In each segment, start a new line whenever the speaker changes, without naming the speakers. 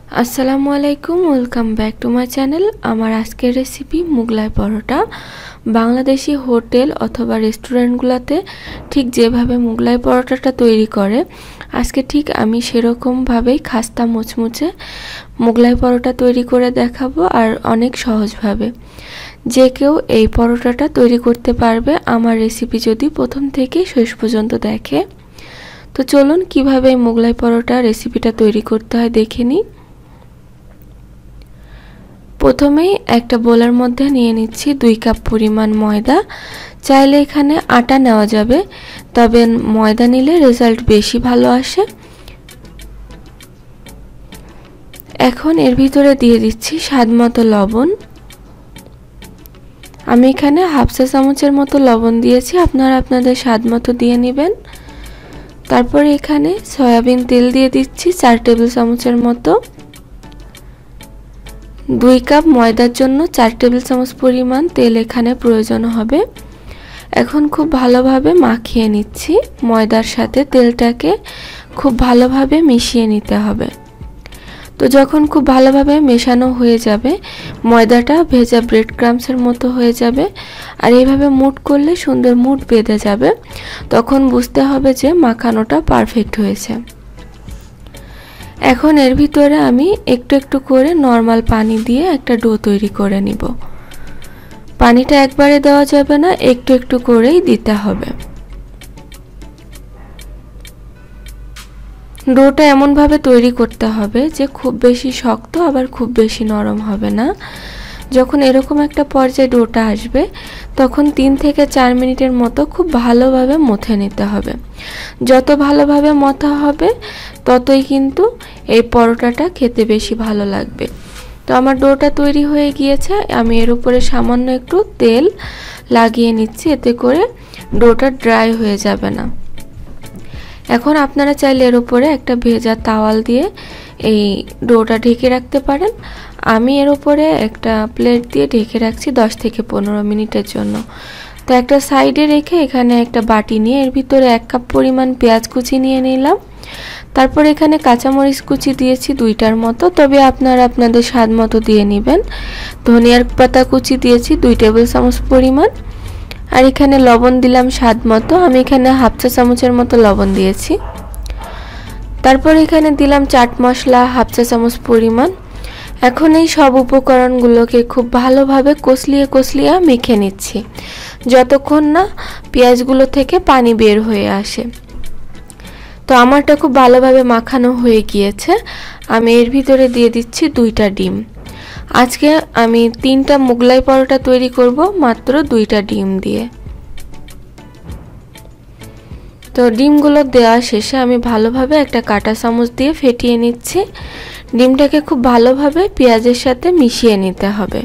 আসসালামু আলাইকুম, welcome back to my channel. আমার আজকের রেসিপি মুগলাই পরোটা। বাংলাদেশি হোটেল অথবা রেস্টুরেন্টগুলোতে ঠিক যেভাবে মুগলাই পরোটাটা তৈরি করে, আজকে ঠিক আমি সেরকমভাবেই খাস্তা মুচমুচে মুগলাই পরোটা তৈরি করে দেখাবো, আর অনেক সহজভাবে। যে কেউ এই পরোটাটা তৈরি করতে পারবে আমার রেসিপি যদি প্রথম থেকে শেষ পর্যন্ত দেখে। তো চলুন কিভাবে মুগলাই পরোটা রেসিপিটা তৈরি করতে হয় দেখে নিই। প্রথমেই একটা বোলের মধ্যে নিয়ে নিচ্ছি 2 কাপ পরিমাণ ময়দা। চাইলে এখানে আটা নেওয়া যাবে, তবে ময়দা নিলে রেজাল্ট বেশি ভালো আসে। এখন এর ভিতরে দিয়ে দিচ্ছি স্বাদমতো লবণ। আমি এখানে হাফ চা চামচের মতো লবণ দিয়েছি, আপনারা আপনাদের স্বাদমতো দিয়ে নেবেন। তারপর এখানে সয়াবিন তেল দিয়ে দিচ্ছি 4 টেবিল চামচের মতো। 2 কাপ ময়দার জন্য 4 টেবিল চামচ পরিমাণ তেল এখানে প্রয়োজন হবে। এখন খুব ভালোভাবে মাখিয়ে নিচ্ছি, ময়দার সাথে তেলটাকে খুব ভালোভাবে মিশিয়ে নিতে হবে। তো যখন খুব ভালোভাবে মেশানো হয়ে যাবে, ময়দাটা ভেজা ব্রেড ক্রাম্বসের মতো হয়ে যাবে, আর এইভাবে মুট করলে সুন্দর মুট বেঁধে যাবে, তখন বুঝতে হবে যে মাখানোটা পারফেক্ট হয়েছে। এখন এর ভিতরে আমি একটু একটু করে নরমাল পানি দিয়ে একটা ডো তৈরি করে নিব। পানিটা একবারে দেওয়া যাবে না, একটু একটু করেই দিতে হবে। ডোটা এমনভাবে তৈরি করতে হবে যে খুব বেশি শক্ত আবার খুব বেশি নরম হবে না। যখন এরকম একটা পর্যায়ে ডোটা আসবে, তখন 3 থেকে 4 মিনিটের মতো খুব ভালোভাবে মথে নিতে হবে। যত ভালোভাবে মথা হবে ততই কিন্তু এই পরোটাটা খেতে বেশি ভালো লাগবে। তো আমার ডোটা তৈরি হয়ে গিয়েছে, আমি এর উপরে সামান্য একটু তেল লাগিয়ে নিচ্ছি, এতে করে ডোটা ড্রাই হয়ে যাবে না। এখন আপনারা চাইলে এর উপরে একটা ভেজা তাওয়াল দিয়ে এই ডোটা ঢেকে রাখতে পারেন। আমি এর উপরে একটা প্লেট দিয়ে ঢেকে রাখছি 10 থেকে 15 মিনিটের জন্য। তো একটা সাইডে রেখে এখানে একটা বাটি নিয়ে এর ভিতরে 1 কাপ পরিমাণ পেঁয়াজ কুচি নিয়ে নিলাম। তারপর এখানে কাঁচামরিচ কুচি দিয়েছি 2টার মতো, তবে আপনারা আপনাদের স্বাদ মতো দিয়ে নেবেন। ধনিয়ার পাতা কুচি দিয়েছি 2 টেবিল চামচ পরিমাণ, আর এখানে লবণ দিলাম স্বাদ মতো। আমি এখানে হাফ চা চামচের মতো লবণ দিয়েছি। তারপর এখানে দিলাম চাট মশলা হাফ চা চামচ পরিমাণ। এখন এই সব উপকরণগুলোকে খুব ভালোভাবে কষলিয়ে মেখে নিচ্ছি, যতক্ষণ না পেঁয়াজগুলো থেকে পানি বের হয়ে আসে। তো আমারটা খুব ভালোভাবে মাখানো হয়ে গিয়েছে। আমি এর ভিতরে দিয়ে দিচ্ছি 2টা ডিম। আজকে আমি 3টা মুগলাই পরোটা তৈরি করব মাত্র 2টা ডিম দিয়ে। তো ডিমগুলো দেওয়া শেষে আমি ভালোভাবে একটা কাঁটা চামচ দিয়ে ফেটিয়ে নিচ্ছি। ডিমটাকে খুব ভালোভাবে পেঁয়াজের সাথে মিশিয়ে নিতে হবে।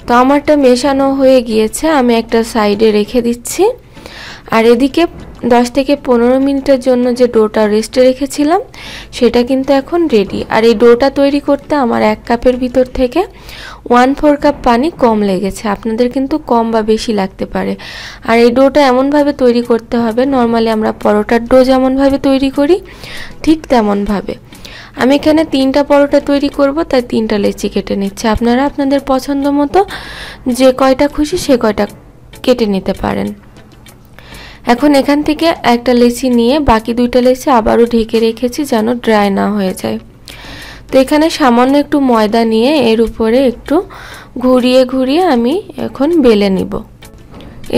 তো আমারটা মেশানো হয়ে গিয়েছে, আমি একটা সাইডে রেখে দিচ্ছি। আর এদিকে 10 থেকে 15 মিনিটের জন্য যে ডোটা রেস্টে রেখেছিলাম সেটা কিন্তু এখন রেডি। আর এই ডোটা তৈরি করতে আমার 1 কাপের ভিতর থেকে 1/4 কাপ পানি কম লেগেছে, আপনাদের কিন্তু কম বা বেশি লাগতে পারে। আর এই ডোটা এমনভাবে তৈরি করতে হবে, নর্মালি আমরা পরোটার ডো যেমনভাবে তৈরি করি ঠিক তেমনভাবে। আমি এখানে 3টা পরোটা তৈরি করব, তাই 3টা লেচি কেটে নিচ্ছি। আপনারা আপনাদের পছন্দ মতো যে কয়টা খুশি সে কয়টা কেটে নিতে পারেন। এখন এখান থেকে একটা লেচি নিয়ে বাকি 2টা লেচি আবারও ঢেকে রেখেছি যেন ড্রাই না হয়ে যায়। তো এখানে সামান্য একটু ময়দা নিয়ে এর উপরে একটু ঘুরিয়ে আমি এখন বেলে নিব।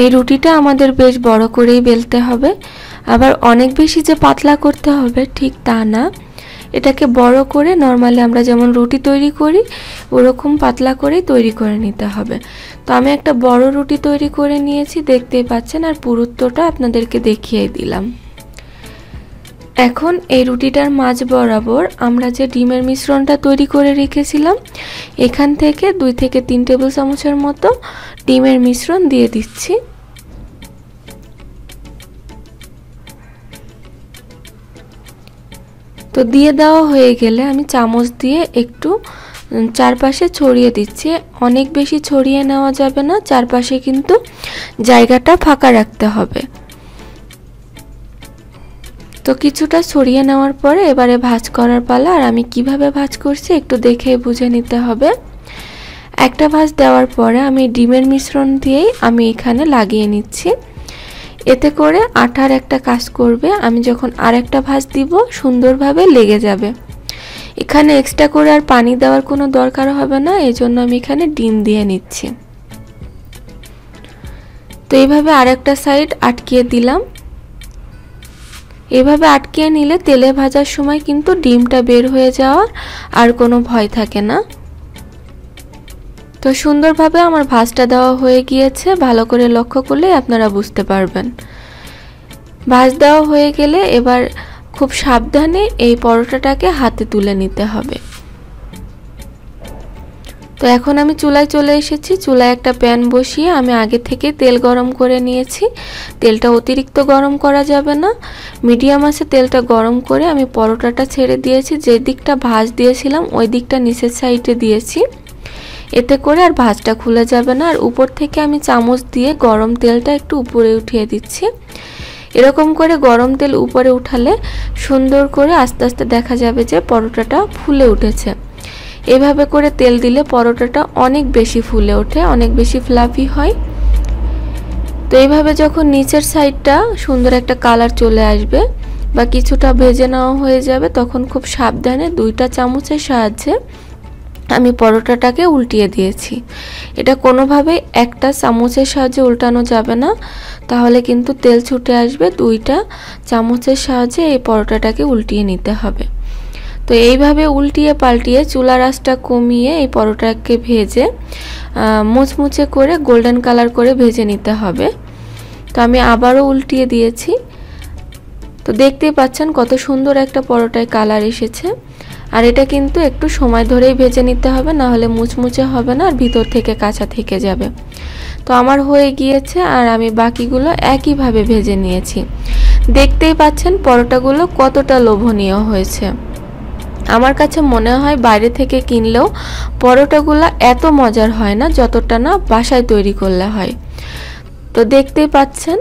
এই রুটিটা আমাদের বেশ বড় করেই বেলতে হবে, আবার অনেক বেশি যে পাতলা করতে হবে ঠিক তা না। এটাকে বড় করে নরমালি আমরা যেমন রুটি তৈরি করি ওরকম পাতলা করে তৈরি করে নিতে হবে। তো আমি একটা বড় রুটি তৈরি করে নিয়েছি, দেখতেই পাচ্ছেন, আর পুরুত্বটা আপনাদেরকে দেখিয়ে দিলাম। এখন এই রুটিটার মাঝ বরাবর আমরা যে ডিমের মিশ্রণটা তৈরি করে রেখেছিলাম এখান থেকে 2 থেকে 3 টেবিল চামচের মতো ডিমের মিশ্রণ দিয়ে দিচ্ছি। তো দিয়ে দেওয়া হয়ে গেলে আমি চামচ দিয়ে একটু চারপাশে ছড়িয়ে দিচ্ছি। অনেক বেশি ছড়িয়ে নেওয়া যাবে না, চারপাশে কিন্তু জায়গাটা ফাঁকা রাখতে হবে। তো কিছুটা ছড়িয়ে নেওয়ার পরে এবারে ভাঁজ করার পালা। আর আমি কিভাবে ভাঁজ করছি একটু দেখে বুঝে নিতে হবে। একটা ভাঁজ দেওয়ার পরে আমি ডিমের মিশ্রণ দিয়েই আমি এখানে লাগিয়ে নিচ্ছি। এতে করে আটার একটা কাজ করবে, আমি যখন আরেকটা ভাঁজ দিব সুন্দরভাবে লেগে যাবে। এখানে এক্সট্রা করে আর পানি দেওয়ার কোনো দরকার হবে না, এজন্য আমি এখানে ডিম দিয়ে নিচ্ছি। তো এইভাবে আরেকটা সাইড আটকিয়ে দিলাম। এভাবে আটকিয়ে নিলে তেলে ভাজার সময় কিন্তু ডিমটা বের হয়ে যাওয়ার আর কোনো ভয় থাকে না। তো সুন্দরভাবে আমার ভাঁজটা দেওয়া হয়ে গিয়েছে, ভালো করে লক্ষ্য করলে আপনারা বুঝতে পারবেন। ভাঁজ দেওয়া হয়ে গেলে এবার খুব সাবধানে এই পরোটাটাকে হাতে তুলে নিতে হবে। তো এখন আমি চুলায় চলে এসেছি। চুলায় একটা প্যান বসিয়ে আমি আগে থেকে তেল গরম করে নিয়েছি। তেলটা অতিরিক্ত গরম করা যাবে না, মিডিয়াম আছে তেলটা গরম করে আমি পরোটাটা ছেড়ে দিয়েছি। যে দিকটা ভাঁজ দিয়েছিলাম ওই দিকটা নিচের সাইডে দিয়েছি, এতে করে আর ভাঁজটা খুলে যাবে না। আর উপর থেকে আমি চামচ দিয়ে গরম তেলটা একটু উপরে উঠিয়ে দিচ্ছি। এরকম করে গরম তেল উপরে উঠালে সুন্দর করে আস্তে আস্তে দেখা যাবে যে পরোটাটা ফুলে উঠেছে। এভাবে করে তেল দিলে পরোটাটা অনেক বেশি ফুলে ওঠে, অনেক বেশি ফ্লাফি হয়। তো এইভাবে যখন নিচের সাইডটা সুন্দর একটা কালার চলে আসবে বা কিছুটা ভেজে নেওয়া হয়ে যাবে, তখন খুব সাবধানে দুইটা চামচের সাহায্যে আমি পরোটাটাকে উল্টিয়ে দিয়েছি। এটা কোনোভাবেই একটা চামচের সাহায্যে উল্টানো যাবে না, তাহলে কিন্তু তেল ছুটে আসবে। দুইটা চামচের সাহায্যে এই পরোটাটাকে উল্টিয়ে নিতে হবে। তো এইভাবে উল্টিয়ে পাল্টিয়ে চুলার আঁচটা কমিয়ে এই পরোটাকে ভেজে মুচমুচে করে গোল্ডেন কালার করে ভেজে নিতে হবে। তো আমি আবারও উল্টিয়ে দিয়েছি। তো দেখতেই পাচ্ছেন কত সুন্দর একটা পরোটায় কালার এসেছে। আর এটা কিন্তু একটু সময় ধরেই ভেজে নিতে হবে, না হলে মুচমুচে হবে না আর ভিতর থেকে কাঁচা থেকে যাবে। তো আমার হয়ে গিয়েছে আর আমি বাকিগুলো একইভাবে ভেজে নিয়েছি। দেখতেই পাচ্ছেন পরোটাগুলো কতটা লোভনীয় হয়েছে। আমার কাছে মনে হয় বাইরে থেকে কিনলেও পরোটাগুলো এত মজার হয় না যতটা না বাসায় তৈরি করলে হয়। তো দেখতেই পাচ্ছেন,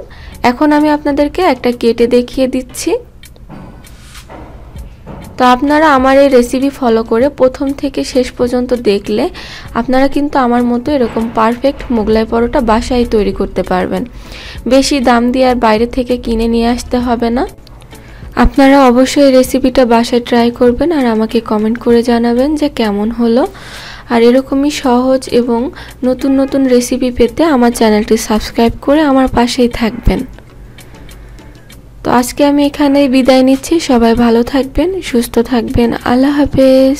এখন আমি আপনাদেরকে একটা কেটে দেখিয়ে দিচ্ছি। তো আপনারা আমার এই রেসিপি ফলো করে প্রথম থেকে শেষ পর্যন্ত দেখলে আপনারা কিন্তু আমার মতো এরকম পারফেক্ট মোগলাই পরোটা বাসায় তৈরি করতে পারবেন। বেশি দাম দিয়ে আর বাইরে থেকে কিনে নিয়ে আসতে হবে না। আপনারা অবশ্যই রেসিপিটা বাসায় ট্রাই করবেন আর আমাকে কমেন্ট করে জানাবেন যে কেমন হলো। আর এরকমই সহজ এবং নতুন নতুন রেসিপি পেতে আমার চ্যানেলটি সাবস্ক্রাইব করে আমার পাশেই থাকবেন। তো আজকে আমি এখানেই বিদায় নিচ্ছি। সবাই ভালো থাকবেন, সুস্থ থাকবেন। আল্লাহ হাফেজ।